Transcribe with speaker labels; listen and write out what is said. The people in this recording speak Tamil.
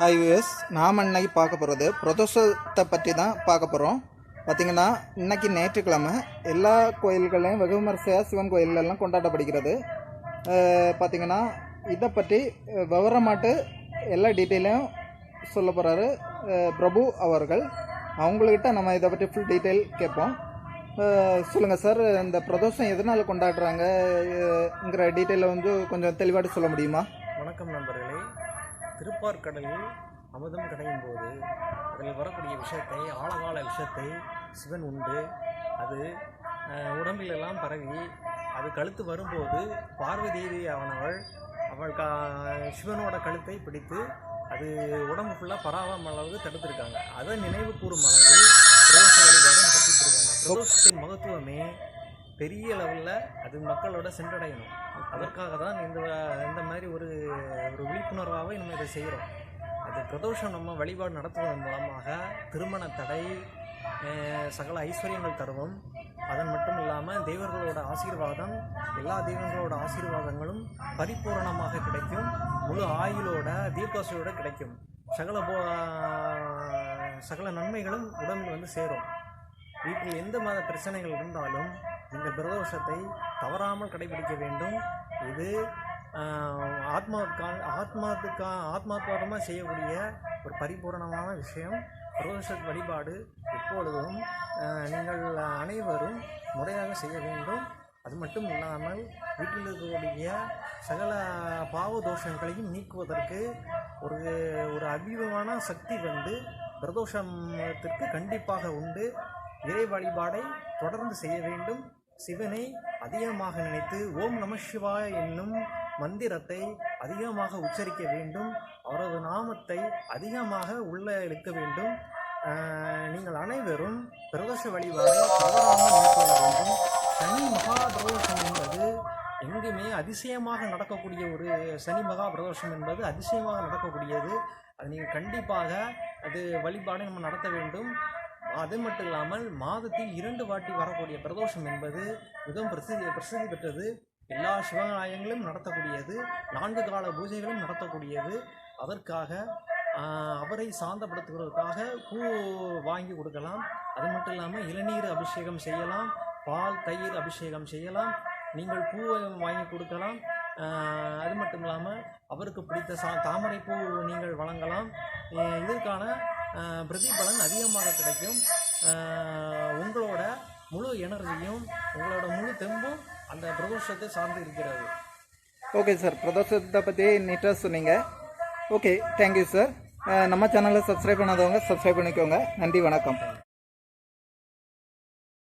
Speaker 1: ஹாய் வியூவர்ஸ், நாம் இன்னைக்கு பார்க்க போகிறது பிரதோஷத்தை பற்றி தான் பார்க்க போகிறோம். பார்த்திங்கன்னா இன்றைக்கி ஞாயிற்றுக்கிழமை எல்லா கோயில்களையும் வெகு விமரிசையாக சிவன் கோயிலெல்லாம் கொண்டாடப்படுகிறது. பார்த்திங்கன்னா இதை பற்றி விவரமாட்டு எல்லா டீட்டெயிலையும் சொல்ல போகிறாரு பிரபு அவர்கள். அவங்கக்கிட்ட நம்ம இதை பற்றி ஃபுல் டீட்டெயில் கேட்போம். சொல்லுங்கள் சார், இந்த பிரதோஷம் எதனால் கொண்டாடுறாங்கங்கிற டீட்டெயிலை கொஞ்சம் தெளிவாக சொல்ல முடியுமா?
Speaker 2: வணக்கம் நண்பர்களே. திருப்பார்கடலில் அமுதம் கிடையும் போது அதில் வரக்கூடிய விஷத்தை, ஆழகால விஷத்தை சிவன் உண்டு. அது உடம்பிலெல்லாம் பரவி அது கழுத்து வரும்போது பார்வதி ஆனவள் அவள் சிவனோட கழுத்தை பிடித்து அது உடம்பு ஃபுல்லாக பராவாமல் அளவுக்கு தடுத்துருக்காங்க. அதை நினைவு கூறும் அளவு பிரதோஷ வழிபாடு நடத்திட்டு இருக்காங்க. பிரதோஷத்தின் மகத்துவமே பெரிய லெவலில் அது மக்களோட சென்றடையணும். அதற்காக தான் இந்த மாதிரி ஒரு விழிப்புணர்வாகவே நம்ம இதை செய்கிறோம். அது பிரதோஷம் நம்ம வழிபாடு நடத்துவதன் மூலமாக திருமண தடை, சகல ஐஸ்வர்யங்கள் தருவோம். அதன் மட்டும் இல்லாமல் தெய்வங்களோட ஆசீர்வாதம், எல்லா தெய்வங்களோட ஆசீர்வாதங்களும் பரிபூரணமாக கிடைக்கும். முழு ஆயுளோட தீர்க்காசையோடு கிடைக்கும். சகல நன்மைகளும் உடம்பில் சேரும். வீட்டில் எந்த மத பிரச்சனைகள் இருந்தாலும் நீங்கள் பிரதோஷத்தை தவறாமல் கடைபிடிக்க வேண்டும். இது ஆத்மாத்மாரமாக செய்யக்கூடிய ஒரு பரிபூரணமான விஷயம். பிரதோஷ வழிபாடு எப்பொழுதும் நீங்கள் அனைவரும் முறையாக செய்ய வேண்டும். அது மட்டும் இல்லாமல் வீட்டில் இருக்கக்கூடிய சகல பாவ தோஷங்களையும் நீக்குவதற்கு ஒரு அபீவமான சக்தி பிரதோஷத்திற்கு கண்டிப்பாக உண்டு. இறை வழிபாடை தொடர்ந்து செய்ய வேண்டும். சிவனை அதிகமாக நினைத்து ஓம் நம சிவாய என்னும் மந்திரத்தை அதிகமாக உச்சரிக்க வேண்டும். அவரது நாமத்தை அதிகமாக உள்ள இழுக்க வேண்டும். நீங்கள் அனைவரும் பிரதோஷ வழிபாடை தவறாமல் மேற்கொள்ள வேண்டும். சனி மகா பிரதோஷம் என்பது எங்குமே அதிசயமாக நடக்கக்கூடிய ஒரு சனி மகா பிரதோஷம் என்பது அதிசயமாக நடக்கக்கூடியது. அது நீங்கள் கண்டிப்பாக அது வழிபாடை நம்ம நடத்த வேண்டும். அது மட்டும் இல்லாமல் மாதத்தில் 2 வாட்டி வரக்கூடிய பிரதோஷம் என்பது மிகவும் பிரசித்தி பெற்றது. எல்லா சிவாலயங்களும் நடத்தக்கூடியது, 4 கால பூஜைகளும் நடத்தக்கூடியது. அதற்காக அவரை சாந்தப்படுத்துவதற்காக பூ வாங்கி கொடுக்கலாம். அது மட்டும் இல்லாமல் இளநீர் அபிஷேகம் செய்யலாம், பால் தயிர் அபிஷேகம் செய்யலாம். நீங்கள் பூவை வாங்கி கொடுக்கலாம். அது மட்டும் இல்லாமல் அவருக்கு பிடித்த தாமரை பூ நீங்கள் வழங்கலாம். இதற்கான பிரதிபலன் அதிகமாக கிடைக்கும். உங்களோட முழு எனர்ஜியும் உங்களோட முழு தெம்பும் அந்த பிரதோஷத்தை சார்ந்து இருக்கிறது.
Speaker 1: ஓகே சார், பிரதோஷத்தை பற்றி நீட்டாக சொன்னீங்க. Okay, thank you sir. நம்ம சேனலை சப்ஸ்கிரைப் பண்ணாதவங்க சப்ஸ்கிரைப் பண்ணிக்கோங்க. நன்றி, வணக்கம்.